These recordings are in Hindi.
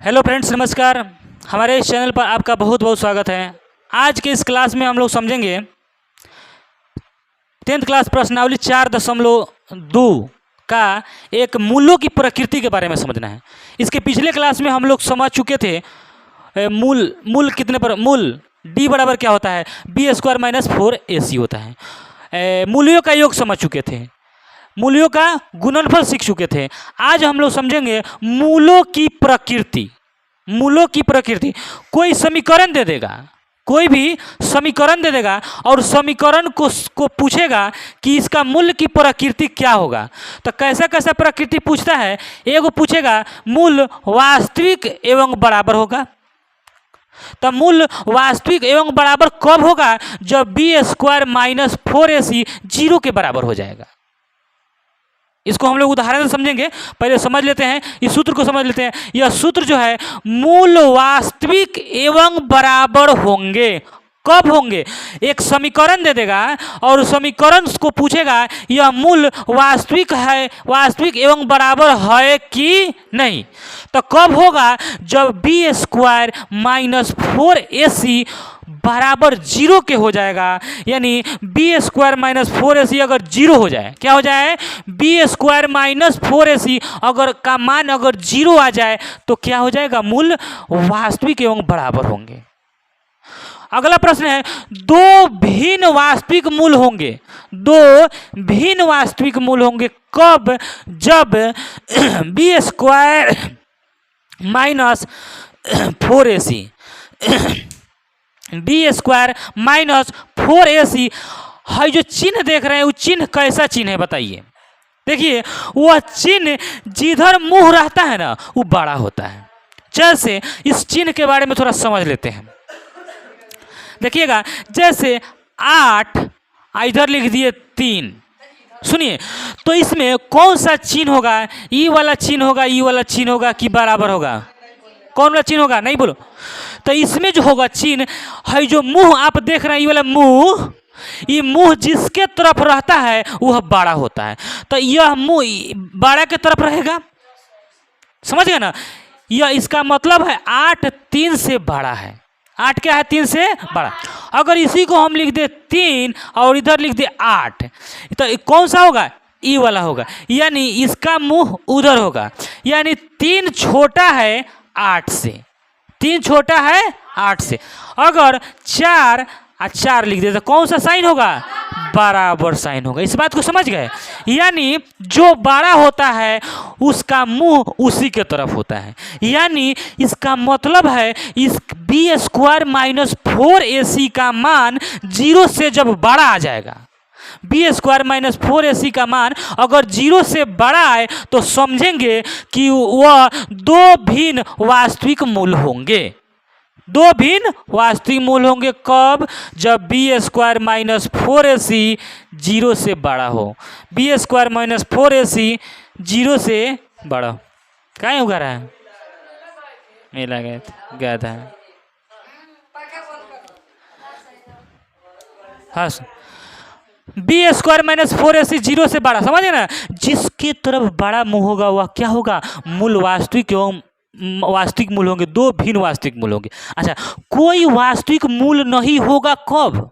हेलो फ्रेंड्स, नमस्कार। हमारे इस चैनल पर आपका बहुत बहुत स्वागत है। आज के इस क्लास में हम लोग समझेंगे 10th क्लास प्रश्नावली 4.2 का एक मूलों की प्रकृति के बारे में समझना है। इसके पिछले क्लास में हम लोग समझ चुके थे मूल कितने पर मूल d बराबर क्या होता है, बी स्क्वायर माइनस 4ac होता है। मूल्यों का योग समझ चुके थे, मूल्यों का गुणनफल सीख चुके थे। आज हम लोग समझेंगे मूलों की प्रकृति। मूलों की प्रकृति, कोई समीकरण दे देगा, कोई भी समीकरण दे देगा और समीकरण को पूछेगा कि इसका मूल की प्रकृति क्या होगा। तो कैसा कैसा प्रकृति पूछता है। एगो पूछेगा मूल वास्तविक एवं बराबर होगा। तो मूल वास्तविक एवं बराबर कब होगा, जब बी स्क्वायर माइनस 4ac 0 के बराबर हो जाएगा। इसको हम लोग उदाहरण से समझेंगे। पहले समझ लेते हैं, इस सूत्र को समझ लेते हैं। यह सूत्र जो है मूल वास्तविक एवं बराबर होंगे। कब होंगे, एक समीकरण दे देगा और समीकरण को पूछेगा यह मूल वास्तविक है, वास्तविक एवं बराबर है कि नहीं। तो कब होगा, जब बी स्क्वायर माइनस 4ac बराबर 0 के हो जाएगा। यानी बी स्क्वायर माइनस 4ac अगर 0 हो जाए, क्या हो जाए, बी स्क्वायर माइनस 4ac अगर का मान अगर 0 आ जाए तो क्या हो जाएगा, मूल वास्तविक एवं बराबर होंगे। अगला प्रश्न है, दो भिन्न वास्तविक मूल होंगे। दो भिन्न वास्तविक मूल होंगे कब, जब B square minus 4ac B square minus 4ac है। जो चिन्ह देख रहे हैं वो चिन्ह कैसा चिन्ह है बताइए। देखिए, वह चिन्ह जिधर मुंह रहता है ना वो बड़ा होता है। जैसे इस चिन्ह के बारे में थोड़ा समझ लेते हैं। देखिएगा, जैसे 8 इधर लिख दिए 3। सुनिए, तो इसमें कौन सा चिन्ह होगा, ई वाला चिन्ह होगा, ई वाला चिन्ह होगा कि बराबर होगा, कौन वाला चिन्ह होगा, नहीं बोलो। तो इसमें जो होगा चिन्ह है, जो मुंह आप देख रहे हैं ये वाला मुंह, ये मुंह जिसके तरफ रहता है वह बड़ा होता है। तो यह मुंह बड़ा के तरफ रहेगा, समझ गए ना। यह इसका मतलब है 8 3 से बड़ा है। 8 क्या है, 3 से बड़ा। अगर इसी को हम लिख दे 3 और इधर लिख दे 8, तो कौन सा होगा, ई वाला होगा। यानी इसका मुंह उधर होगा। यानी 3 छोटा है 8 से, 3 छोटा है 8 से। अगर 4 और 4 लिख दे तो कौन सा साइन होगा, बराबर साइन होगा। इस बात को समझ गए। यानी जो बड़ा होता है उसका मुंह उसी के तरफ होता है। यानी इसका मतलब है इस बी स्क्वायर माइनस 4ac का मान 0 से जब बड़ा आ जाएगा, बी स्क्वायर माइनस 4ac का मान अगर 0 से बड़ा आए तो समझेंगे कि वह दो भिन्न वास्तविक मूल होंगे। दो भिन्न वास्तविक मूल होंगे कब, जब बी स्क्वायर माइनस 4ac 0 से बड़ा हो। बी स्क्वायर माइनस 4ac 0 से बड़ा। कहाँ उगा रहा है, मेला गया था। हाँ, बी स्क्वायर माइनस 4ac 0 से बड़ा, समझे ना। जिसके तरफ बड़ा मुंह होगा वह क्या होगा, मूल वास्तविक एवं वास्तविक मूल होंगे। दो भिन्न वास्तविक मूल होंगे। अच्छा, कोई वास्तविक मूल नहीं होगा कब,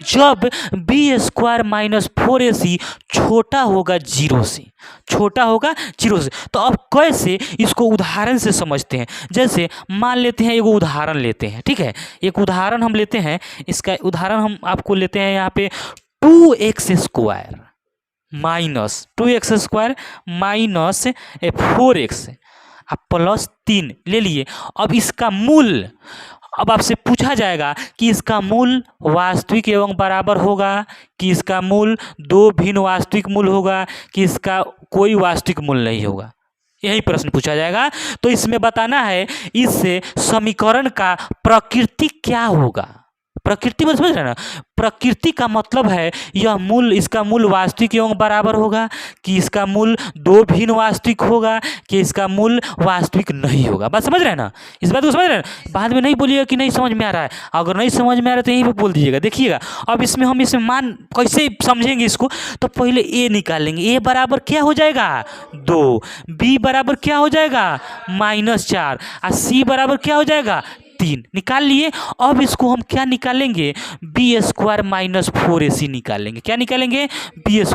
जब बी स्क्वायर माइनस 4ac छोटा होगा 0 से, छोटा होगा 0 से। तो अब कैसे इसको उदाहरण से समझते हैं। जैसे मान लेते हैं, एगो उदाहरण लेते हैं, ठीक है। एक उदाहरण हम लेते हैं। इसका उदाहरण हम आपको लेते हैं यहाँ पे 2x square minus 2x square minus 4x plus 3 ले लिए। अब इसका मूल, अब आपसे पूछा जाएगा कि इसका मूल वास्तविक एवं बराबर होगा कि इसका मूल दो भिन्न वास्तविक मूल होगा कि इसका कोई वास्तविक मूल नहीं होगा। यही प्रश्न पूछा जाएगा। तो इसमें बताना है इस समीकरण का प्रकृति क्या होगा, प्रकृति में समझ रहे हैं ना, प्रकृति का मतलब है यह मूल, इसका मूल वास्तविक एवं बराबर होगा, कि इसका मूल दो भिन्न वास्तविक होगा, कि इसका मूल वास्तविक नहीं होगा। बात समझ रहे हैं ना, इस बात को समझ रहे हैं ना। बाद में नहीं बोलिएगा कि नहीं समझ में आ रहा है, अगर नहीं समझ में आ रहा है तो यहीं पे बोल दीजिएगा। देखिएगा अब इसमें हम इसमें मान कैसे समझेंगे इसको, तो पहले ए निकाल लेंगे। ए बराबर क्या हो जाएगा 2, बी बराबर क्या हो जाएगा -4, और सी बराबर क्या हो जाएगा 3। निकाल लिए। अब इसको हम क्या निकालेंगे, b² - 4ac निकालेंगे। क्या निकालेंगे, b² -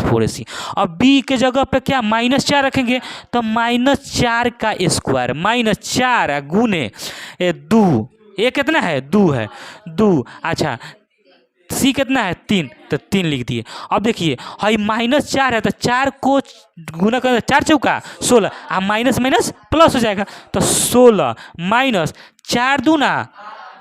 4ac। अब b के जगह पे क्या -4 रखेंगे, तो -4 का स्क्वायर, -4 गुने 2, ये कितना है 2 है 2। अच्छा सी कितना है 3, तो 3 लिख दिए। अब देखिए हाई -4 है तो 4 को गुना कर 4 चौका 16, अब माइनस माइनस प्लस हो जाएगा, तो 16 माइनस 4 दूना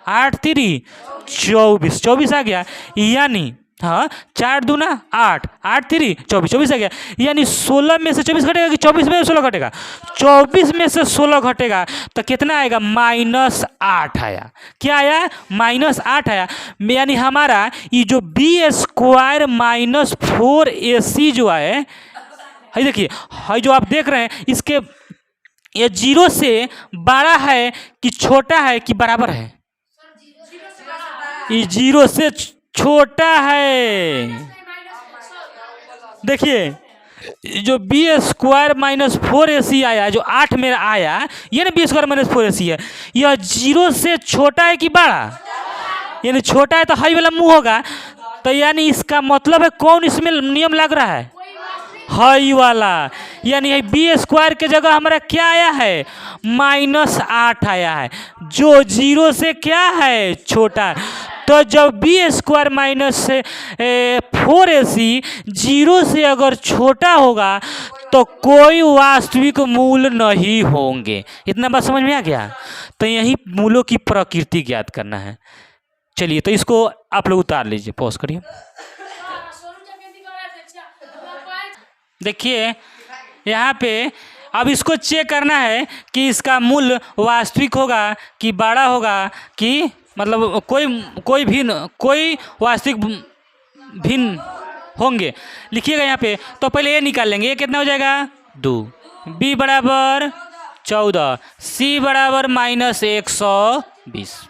8 3 24, 24 आ गया। यानी हाँ 4 दूना 8, 8 3 24, 24 आ गया। यानी 16 में से 24 घटेगा कि 24 में से 16 घटेगा, 24 में से 16 घटेगा तो कितना आएगा -8 आया। क्या आया -8 आया। यानी हमारा ये जो b² - 4ac जो है देखिए है जो आप देख रहे हैं, इसके ये 0 से बड़ा है कि छोटा है कि बराबर है, ये 0 से छोटा है। देखिए जो b² - 4ac आया, जो 8 में आया, ये ना b² - 4ac है, यह 0 से छोटा है कि बड़ा, यानी छोटा है तो हाई वाला मुंह होगा। तो यानी इसका मतलब है कौन इसमें नियम लग रहा है, हाई वाला। यानी b² के जगह हमारा क्या आया है -8 आया है, जो 0 से क्या है छोटा है। तो जब b² - 4ac 0 से अगर छोटा होगा तो कोई वास्तविक मूल नहीं होंगे। इतना बात समझ में आ गया। तो यही मूलों की प्रकृति ज्ञात करना है। चलिए तो इसको आप लोग उतार लीजिए, पॉज करिए। देखिए यहाँ पे अब इसको चेक करना है कि इसका मूल वास्तविक होगा कि बड़ा होगा, कि मतलब कोई वास्तविक भिन्न होंगे। लिखिएगा यहाँ पे। तो पहले ये निकाल लेंगे, ये कितना हो जाएगा 2, b बराबर 14, c बराबर -120।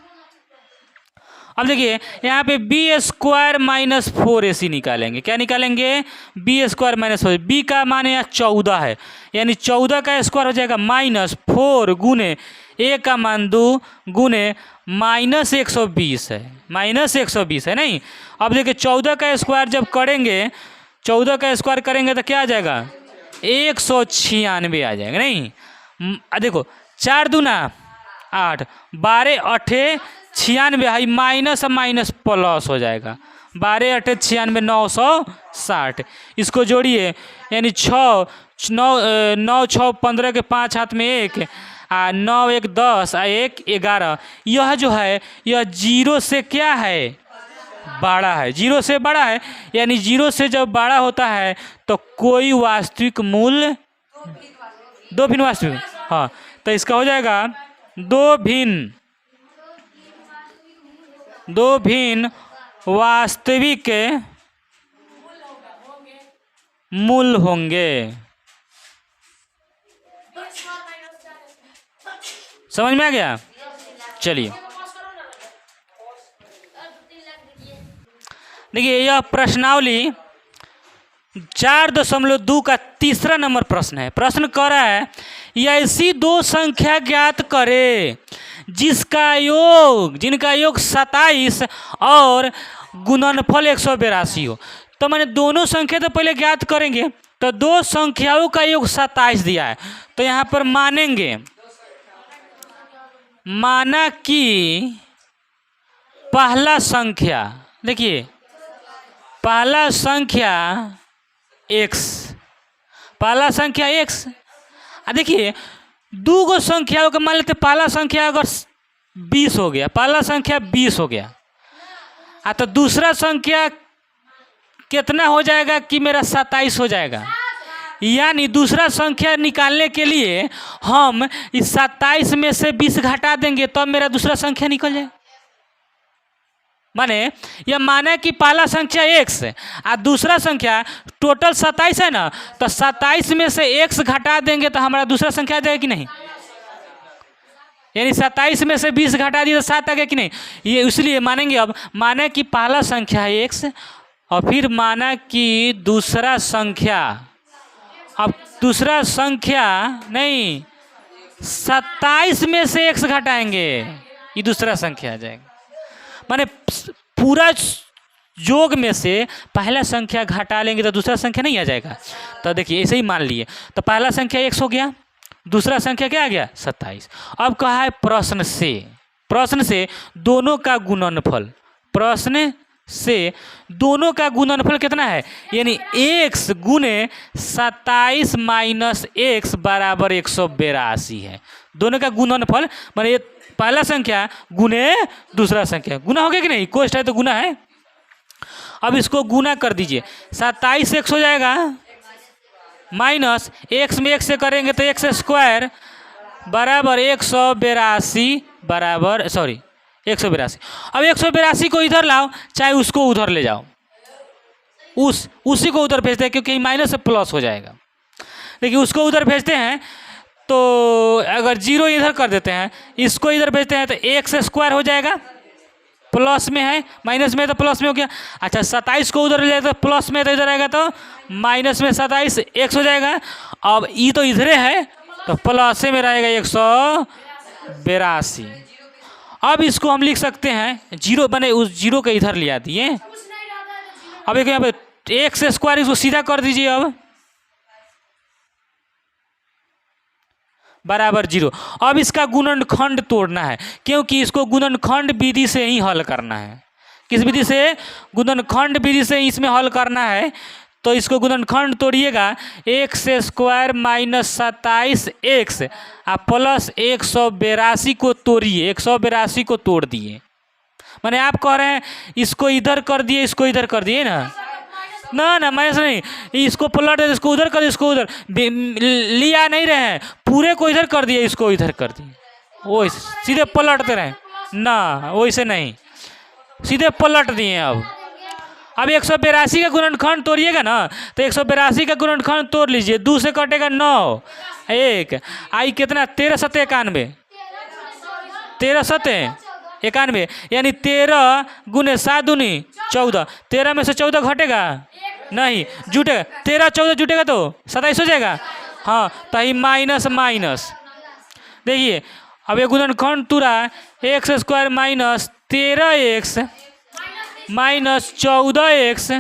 अब देखिए यहाँ पे b² - 4ac निकालेंगे। क्या निकालेंगे, b² - 4, b का मान यहाँ 14 है, यानी 14 का स्क्वायर हो जाएगा -4 गुने a का मान 2 गुने -120 है, -120 है नहीं। अब देखिए 14 का स्क्वायर जब करेंगे, 14 का स्क्वायर करेंगे तो क्या आ जाएगा 196 आ जाएगा नहीं। देखो 4 दूना 8, 12 8 96 है, माइनस माइनस प्लस हो जाएगा, 12 8 96 960। इसको जोड़िए, यानी 6 9 6 15 के 5 हाथ में 1, 9 1 10 1 11। यह जो है यह 0 से क्या है बड़ा है, 0 से बड़ा है। यानी 0 से जब बड़ा होता है तो कोई वास्तविक मूल, दो भिन्न वास्तविक, हाँ तो इसका हो जाएगा दो भिन्न वास्तविक मूल होंगे। समझ में आ गया। चलिए देखिए यह प्रश्नावली 4.2 का तीसरा नंबर प्रश्न है। प्रश्न कह रहा है ऐसी दो संख्या ज्ञात करे जिनका योग 27 और गुणनफल 182 हो। तो मैंने दोनों संख्या तो पहले ज्ञात करेंगे। तो दो संख्याओं का योग 27 दिया है, तो यहाँ पर माना कि पहला संख्या, देखिए पहला संख्या x, देखिए दो गो संख्याओं का मान लेते, पहला संख्या अगर 20 हो गया, पहला संख्या 20 हो गया, तो दूसरा संख्या कितना हो जाएगा कि मेरा 27 हो जाएगा। यानी दूसरा संख्या निकालने के लिए हम इस 27 में से 20 घटा देंगे तब मेरा दूसरा संख्या निकल जाए। माने यह माने कि पहला संख्या x और दूसरा संख्या टोटल 27 है ना, तो 27 में से x घटा देंगे तो हमारा दूसरा संख्या आ जाएगा कि नहीं, यानी 27 में से 20 घटा दिए तो 7 आ गया कि नहीं। ये इसलिए मानेंगे, अब माने कि पहला संख्या है x और फिर माना कि दूसरा संख्या, अब दूसरा संख्या नहीं 27 में से x घटाएंगे, ये दूसरा संख्या आ जाएगा। माने पूरा योग में से पहला संख्या घटा लेंगे तो दूसरा संख्या नहीं आ जाएगा। तो देखिए ऐसे ही मान लिए, तो पहला संख्या x हो गया, दूसरा संख्या क्या आ गया 27। अब कहा है प्रश्न से दोनों का गुणनफल, प्रश्न से दोनों का गुणनफल कितना है, यानी x गुने 27 माइनस x बराबर 182 है। दोनों का गुणनफल माने पहला संख्या गुने दूसरा संख्या, गुना हो गया कि नहीं, कोष्ट है तो गुना है। अब इसको गुना कर दीजिए, 27 x हो जाएगा माइनस x में x से करेंगे तो x स्क्वायर बराबर 182 बराबर 182। अब 182 को इधर लाओ, चाहे उसको उधर ले जाओ, उसी को उधर भेजते हैं क्योंकि माइनस से प्लस हो जाएगा। देखिए उसको उधर भेजते हैं तो अगर 0 इधर कर देते हैं, इसको इधर भेजते हैं तो x स्क्वायर हो जाएगा, प्लस में है माइनस में तो प्लस में हो गया। अच्छा 27 को उधर ले जाए तो प्लस में, तो इधर आएगा तो माइनस में 27 x हो जाएगा। अब ये तो इधरे है तो प्लस में रहेगा 182। अब इसको हम लिख सकते हैं 0 बने, उस 0 के इधर ले दिए। अब एक यहाँ पे x स्क्वायर, इसको सीधा कर दीजिए अब बराबर 0। अब इसका गुणनखंड तोड़ना है क्योंकि इसको गुणनखंड विधि से ही हल करना है। किस विधि से, गुणनखंड विधि से इसमें हल करना है। तो इसको गुणनखंड तोड़िएगा, x स्क्वायर माइनस 27x और प्लस 182 को तोड़िए, 182 को तोड़ दिए। माने आप कह रहे हैं इसको इधर कर दिए, इसको इधर कर दिए ना माइनस नहीं, इसको पलट दे, इसको उधर कर दिए, इसको उधर लिया नहीं रहे हैं, पूरे को इधर कर दिए, इसको इधर कर दिए, वो सीधे पलटते रहे ना, वैसे नहीं, सीधे पलट दिए। अब 182 का गुणनखंड तोड़िएगा ना, तो 182 का गुणनखंड तोड़ लीजिए, 2 से कटेगा 9, 1 आई कितना 13 सत्ते 91, 13 सत्ते 91, यानी 13 गुने 7 दूनी 14, 13 में से 14 घटेगा नहीं, जुटेगा, 13 14 जुटेगा तो 27 हो जाएगा। हाँ तो ये माइनस माइनस, देखिए अब ये गुणनखंड तुरा x square minus 13x minus 14x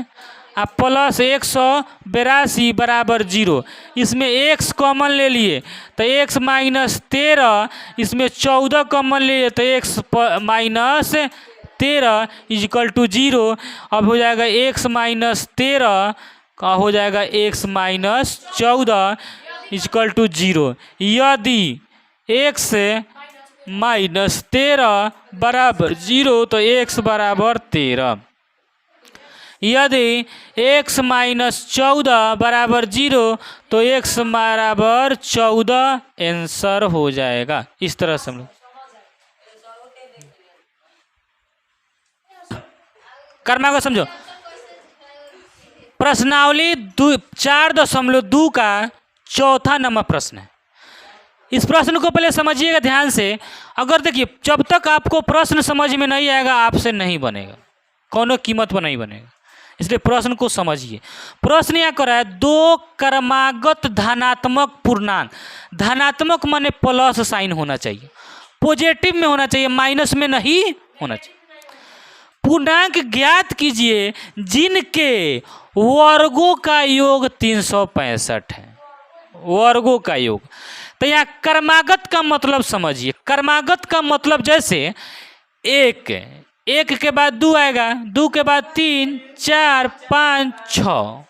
और प्लस 182 बराबर 0। इसमें x कॉमन ले लिए तो x माइनस 13, इसमें 14 कॉमन ले लिए तो x माइनस 13 इजिकल टू 0। अब हो जाएगा x माइनस 13 का हो जाएगा x माइनस 14 इजिकल टू 0। यदि x माइनस 13 बराबर 0 तो x बराबर 13। यदि x माइनस 14 बराबर 0 तो x बराबर 14 आंसर हो जाएगा। इस तरह से हम लोग कर्मा समझो। प्रश्नावली 4.2 का चौथा नंबर प्रश्न है। इस प्रश्न को पहले समझिएगा ध्यान से। अगर देखिए जब तक आपको प्रश्न समझ में नहीं आएगा आपसे नहीं बनेगा, कोनो कीमत पर नहीं बनेगा, इसलिए प्रश्न को समझिए। प्रश्न यह कर रहा है 2 क्रमागत धनात्मक पूर्णांक, धनात्मक माने प्लस साइन होना चाहिए, पॉजिटिव में होना चाहिए, माइनस में नहीं होना चाहिए। पूर्णांक ज्ञात कीजिए जिनके वर्गों का योग 365 है, वर्गों का योग। तो यहाँ क्रमागत का मतलब समझिए। क्रमागत का मतलब जैसे 1 के बाद 2 आएगा, 2 के बाद 3 4 5 6।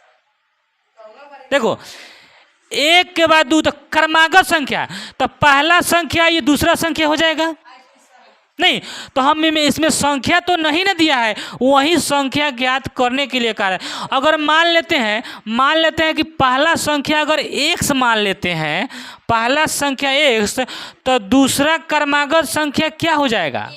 देखो 1 के बाद 2 तो क्रमागत संख्या, तो पहला संख्या ये दूसरा संख्या हो जाएगा नहीं। तो हम इसमें संख्या तो नहीं ना दिया है, वही संख्या ज्ञात करने के लिए कह रहा है। अगर मान लेते हैं कि पहला संख्या अगर x मान लेते हैं, पहला संख्या x, तो दूसरा क्रमागत संख्या क्या हो जाएगा।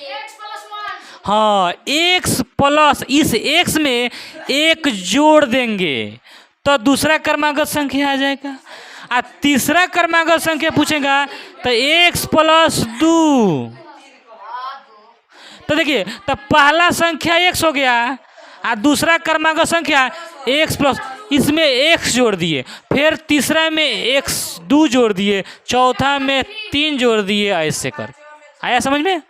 हाँ, x प्लस इस x में एक जोड़ देंगे तो दूसरा क्रमागत संख्या आ जाएगा। आ तीसरा क्रमागत संख्या पूछेगा तो x प्लस 2। तो देखिए, तो पहला संख्या x हो गया और दूसरा क्रमागत संख्या x प्लस, इसमें x जोड़ दिए, फिर तीसरा में x 2 जोड़ दिए, चौथा में 3 जोड़ दिए, ऐसे कर। आया समझ में?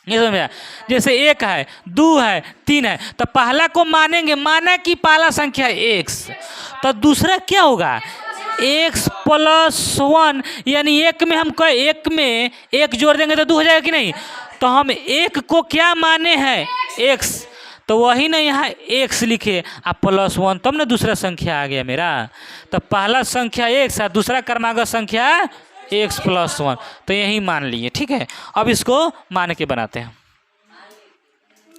ये समझ में आया? जैसे 1 है, 2 है, 3 है, तो पहला को मानेंगे, माना कि पहला संख्या x, तो दूसरा क्या होगा x प्लस 1, यानी एक में हम एक में एक जोड़ देंगे तो 2 हो जाएगा कि नहीं। तो हम एक को क्या माने हैं x, तो वही ना यहाँ x लिखे आप प्लस 1, तब ना दूसरा संख्या आ गया मेरा। तो पहला संख्या x है, दूसरा क्रमागत संख्या x प्लस 1, तो यही मान लिए। ठीक है, अब इसको मान के बनाते हैं,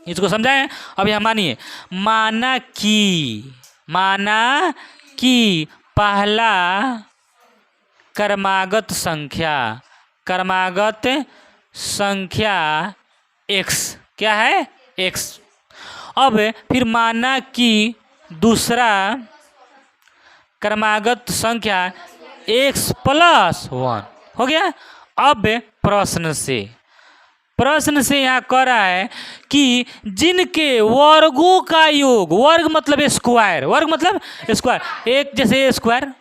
इसको समझाएं। अब यहाँ मानिए, माना कि पहला क्रमागत संख्या x क्या है x। अब फिर माना कि दूसरा क्रमागत संख्या x प्लस 1 हो गया। अब प्रश्न से यहाँ कह रहा है कि जिनके वर्गों का योग, वर्ग मतलब स्क्वायर, एक जैसे स्क्वायर,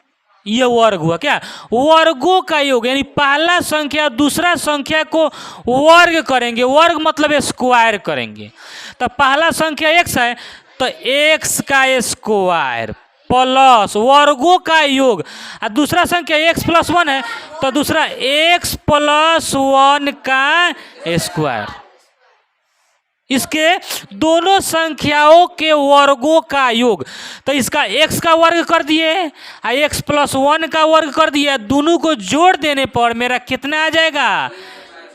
ये वर्ग हुआ क्या, वर्गों का योग, यानी पहला संख्या दूसरा संख्या को वर्ग करेंगे, वर्ग मतलब स्क्वायर करेंगे। तो पहला संख्या x है तो x का स्क्वायर प्लस वर्गों का योग, और दूसरा संख्या x प्लस 1 है तो दूसरा x प्लस 1 का स्क्वायर। इसके दोनों संख्याओं के वर्गों का योग, तो इसका x का वर्ग कर दिए और x प्लस 1 का वर्ग कर दिया, दोनों को जोड़ देने पर मेरा कितना आ जाएगा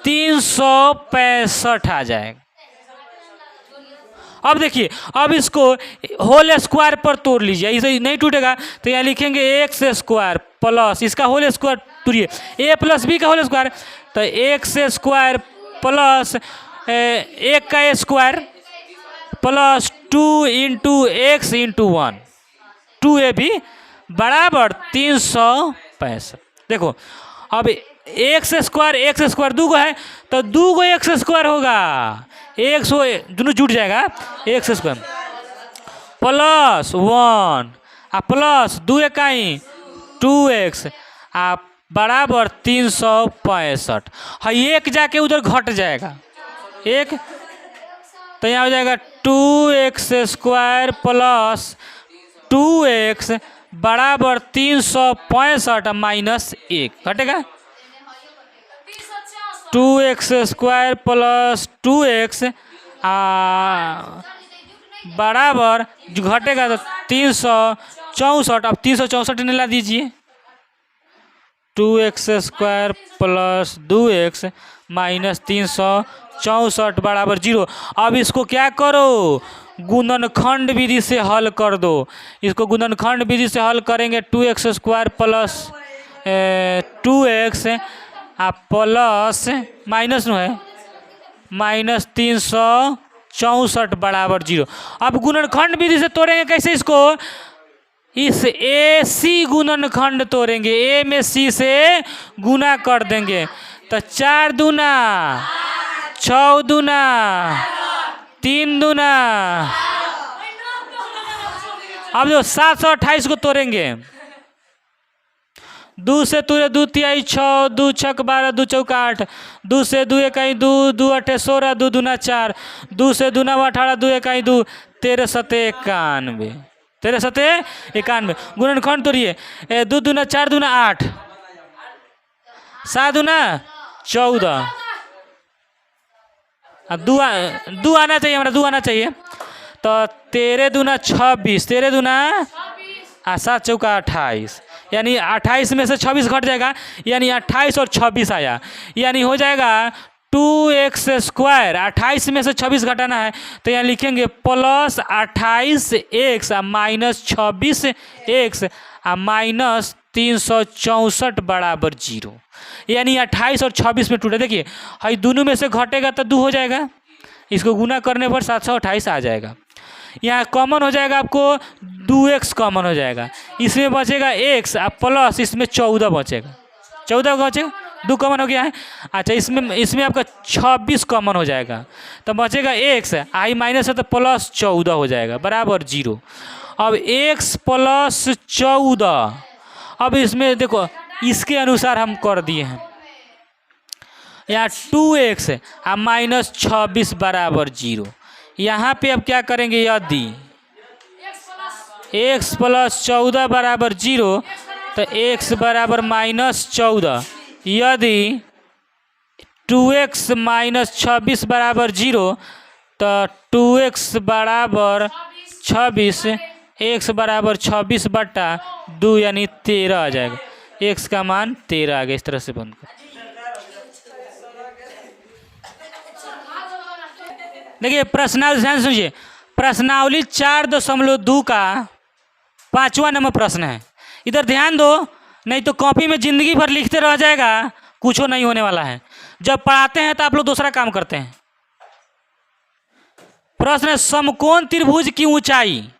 365 आ जाएगा। अब देखिए, अब इसको होल स्क्वायर पर तोड़ लीजिए, इसे नहीं टूटेगा तो यहाँ लिखेंगे एक्स स्क्वायर प्लस इसका होल स्क्वायर टूटिए a प्लस बी का होल स्क्वायर, तो एक्स स्क्वायर प्लस 1 का square plus 2 into x into 1, 2ab बराबर 365। देखो अब एक्स स्क्वायर 2 है तो 2 एक्स स्क्वायर होगा, एक सौ दोनों जुट जाएगा, एक्स स्क्वायर प्लस 1 आ प्लस 2 इकाई 2x आ बराबर 365। हाँ, एक जाके उधर घट जाएगा एक, तो यहाँ हो जाएगा 2x स्क्वायर प्लस 2x बराबर 365 माइनस 1 घटेगा, 2x स्क्वायर प्लस 2x बराबर जो घटेगा तो 364। अब 364 निकाल दीजिए, 2x square plus 2x minus 364 बराबर 0। अब इसको क्या करो, गुणनखंड विधि से हल कर दो। इसको गुणनखंड विधि से हल करेंगे, 2x स्क्वायर प्लस 2x आ प्लस माइनस नो है माइनस 364 बराबर 0। अब गुणनखंड विधि से तोड़ेंगे कैसे इसको, इस ए सी गुणनखंड तोड़ेंगे, ए में सी से गुना कर देंगे, तो 4 दूना 6 दूना 3 दूना, अब जो 728 को तोड़ेंगे, 2 से तोड़े 2 तिहाई 6, 2 छक 12, 2 चौका 8, 2 से 2 इकाई 2, 2 अठे 16, 2 दूना 4, 2 से 2 9 18, 2 इकाई 2, 13 सते 91, 13 सते 91। गुणनखंड तोड़िए, 2 दूना 4 दूना 8, 7 दूना 14, 2 आना चाहिए, हमारा 2 आना चाहिए, तो 13 दूना 26, 13 दूना 7 चौका 28, यानी 28 में से 26 घट जाएगा, यानी 28 और 26 आया, यानी हो जाएगा 2x स्क्वायर, 28 में से 26 घटाना है तो यहाँ लिखेंगे plus 28x minus 26x minus 364 बराबर 0, यानी 28 और 26 में टूटे। देखिए हाई दोनों में से घटेगा तो 2 हो जाएगा, इसको गुना करने पर 728 आ जाएगा। यहाँ कॉमन हो जाएगा आपको 2x कॉमन हो जाएगा, इसमें बचेगा x प्लस इसमें 14 बचेगा, 14 बचेगा, 2 कॉमन हो गया है। अच्छा इसमें आपका 26 कॉमन हो जाएगा, तो बचेगा x, आई माइनस है तो प्लस 14 हो जाएगा बराबर 0। अब x प्लस 14, अब इसमें देखो इसके अनुसार हम कर दिए हैं, यहाँ 2x माइनस 26 बराबर 0। यहाँ पे अब क्या करेंगे, यदि x प्लस 14 बराबर 0 तो x बराबर माइनस 14, यदि 2x माइनस 26 बराबर 0 तो 2x बराबर 26, x बराबर 26 बटा 2 यानी 13 आ जाएगा, x का मान 13 आ गया। इस तरह से बंद कर। देखिए प्रश्नावली ध्यान सुनिए, प्रश्नावली 4.2 का 5वां नंबर प्रश्न है। इधर ध्यान दो, नहीं तो कॉपी में जिंदगी भर लिखते रह जाएगा, कुछ नहीं होने वाला है। जब पढ़ाते हैं तो आप लोग दूसरा काम करते हैं। प्रश्न है, समकोण त्रिभुज की ऊंचाई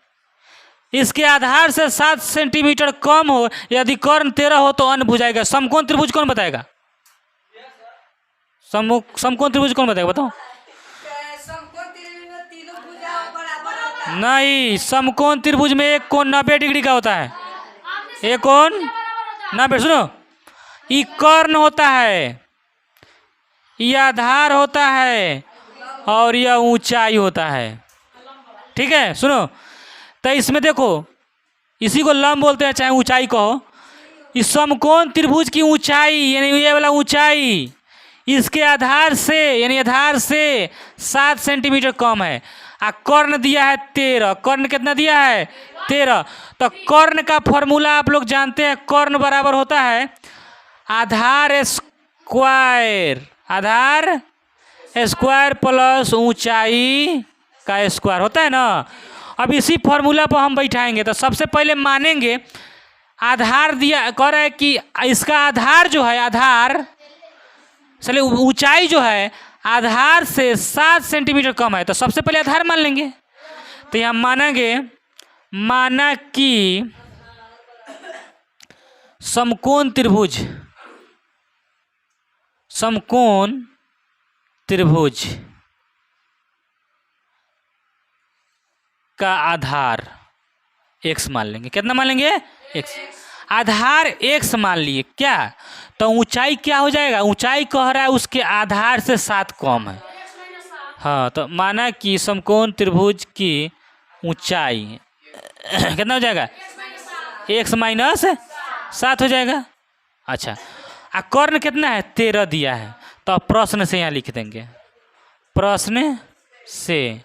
इसके आधार से 7 सेंटीमीटर कम हो, यदि कर्ण 13 हो तो अन्य भुजाएं का। समकोण त्रिभुज कौन बताएगा? समकोण त्रिभुज कौन बताएगा, बताओ। नहीं, समकोण त्रिभुज में एक कोण 90 डिग्री का होता है, एक कोण 90। सुनो, ये कर्ण होता है, ये आधार होता है और यह ऊंचाई होता है। ठीक है, सुनो, तो इसमें देखो, इसी को लंब बोलते हैं चाहे ऊंचाई कहो। इस समकोण त्रिभुज की ऊंचाई यानी ये वाला ऊंचाई इसके आधार से यानी आधार से 7 सेंटीमीटर कम है। कर्ण दिया है 13, कर्ण कितना दिया है 13। तो कर्ण का फॉर्मूला आप लोग जानते हैं, कर्ण बराबर होता है आधार स्क्वायर, आधार स्क्वायर प्लस ऊंचाई का स्क्वायर होता है ना। अब इसी फॉर्मूला पर हम बैठाएंगे, तो सबसे पहले मानेंगे आधार दिया कह रहा है कि इसका आधार जो है, आधार चलिए ऊंचाई जो है आधार से 7 सेंटीमीटर कम है, तो सबसे पहले आधार मान लेंगे। तो यहाँ मानेंगे, माना कि समकोण त्रिभुज, समकोण त्रिभुज का आधार x मान लेंगे। कितना मान लेंगे? x। आधार x मान लिए क्या, तो ऊंचाई क्या हो जाएगा? ऊंचाई कह रहा है उसके आधार से 7 कम है। हाँ, तो माना कि समकोण त्रिभुज की ऊंचाई कितना हो जाएगा? x माइनस 7 हो जाएगा। अच्छा, कर्ण कितना है? 13 दिया है, तो प्रश्न से यहाँ लिख देंगे, प्रश्न से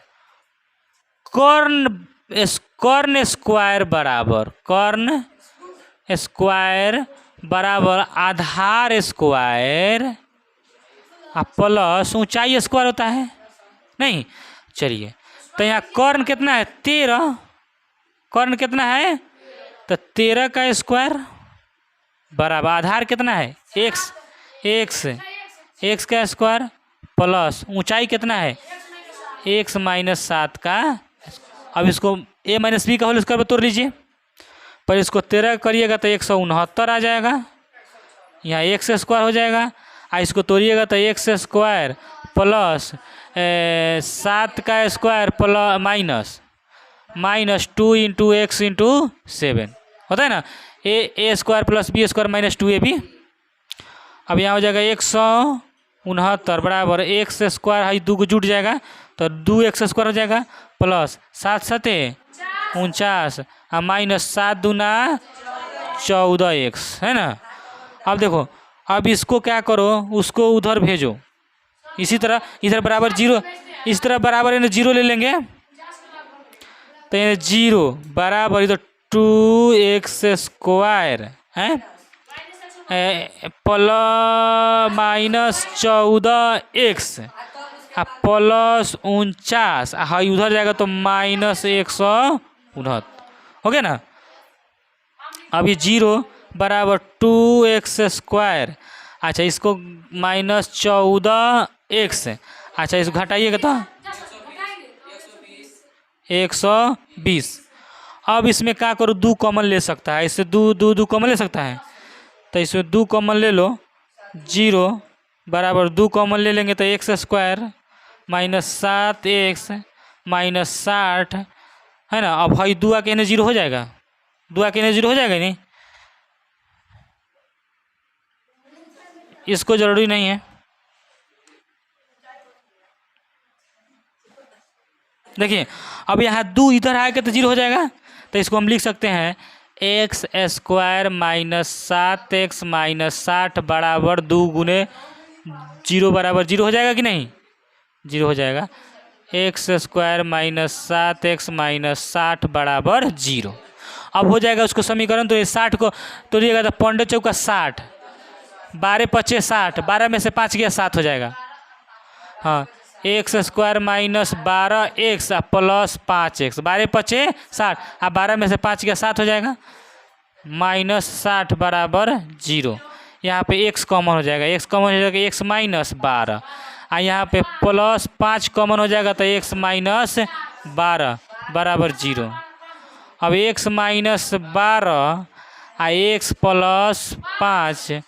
कर्ण स्क्वायर बराबर, कर्ण स्क्वायर बराबर आधार स्क्वायर प्लस ऊंचाई स्क्वायर होता है नहीं। चलिए, तो यहाँ कर्ण कितना है? 13। कर्ण कितना है? तो 13 का स्क्वायर बराबर आधार कितना है? x, x का स्क्वायर प्लस ऊंचाई कितना है? x माइनस 7 का। अब इसको a माइनस बी का होल स्क्वायर पर तोड़ लीजिए, पर इसको 13 करिएगा तो 169 आ जाएगा, यहाँ x स्क्वायर हो जाएगा। इसको तोड़िएगा तो x स्क्वायर प्लस 7 का square plus minus 2 into x into 7 होता है ना, a square plus b square minus 2ab। अब यहाँ हो जाएगा 169 बराबर एक्स स्क्वायर है 2 को जुट जाएगा तो 2x स्क्वायर हो जाएगा प्लस 7 सते 49 और माइनस 7 दूना 14x है ना। अब देखो, अब इसको क्या करो, उसको उधर भेजो, इसी तरह इधर बराबर 0, इस तरह बराबर इन्हें 0 ले लेंगे तो ये 0 बराबर इधर 2x स्क्वायर है प्लस माइनस 14x प्लस 49 हाँ उधर जाएगा तो माइनस 169 हो गया ना। अभी 0 बराबर 2x स्क्वायर, अच्छा इसको माइनस 14x, अच्छा इसको घटाइएगा तो 120। अब इसमें क्या करो, 2 कॉमन ले सकता है, इससे 2 कॉमन ले सकता है, तो इसमें 2 कॉमन ले लो, 0 बराबर 2 कॉमन ले लेंगे तो x square minus 7x minus 60 है ना। अब भाई 2 आके इन्हें 0 हो जाएगा, 2 आके इन्हें 0 हो जाएगा नहीं, इसको जरूरी नहीं है। देखिए अब यहाँ 2 इधर आएगा तो 0 हो जाएगा, तो इसको हम लिख सकते हैं x square minus 7x minus 60 बराबर 2 गुने 0 बराबर 0 हो जाएगा कि नहीं, 0 हो जाएगा। X square minus 7x minus 60 बराबर 0। अब हो जाएगा उसको समीकरण, तो ये 60 को तोड़िएगा तो 15 चौका 60, 12 पचे 60, 12 में से 5 गया 7 हो जाएगा। हाँ, x square minus 12x plus 5x, 12 पचे 60, अब 12 में से 5 गया 7 हो जाएगा, माइनस 60 बराबर 0। यहाँ पे x कॉमन हो जाएगा, x कॉमन हो जाएगा x माइनस 12, और यहाँ पे प्लस 5 कॉमन हो जाएगा तो x माइनस 12 बराबर 0। अब x माइनस 12 और x प्लस 5,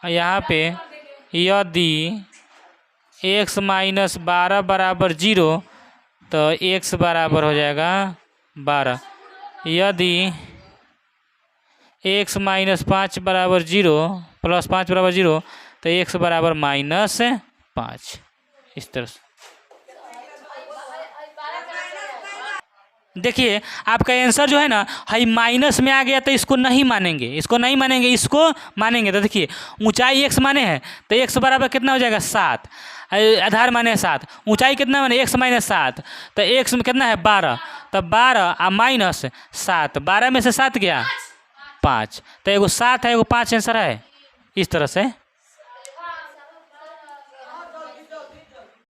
यहाँ पे यदि x माइनस 12 बराबर 0 तो x बराबर हो जाएगा 12, यदि x माइनस 5 बराबर 0 प्लस 5 बराबर 0 तो x बराबर माइनस 5। इस तरह से देखिए आपका आंसर जो है ना, हाई माइनस में आ गया तो इसको नहीं मानेंगे, इसको नहीं मानेंगे, इसको मानेंगे। तो देखिए ऊंचाई x माने है तो x बराबर कितना हो जाएगा 7, आधार माने 7, ऊंचाई कितना माने x माइनस 7, तो x में कितना है 12, तो 12 और माइनस 7, 12 में से 7 गया 5, तो एगो 7 है एगो 5 आंसर है। इस तरह से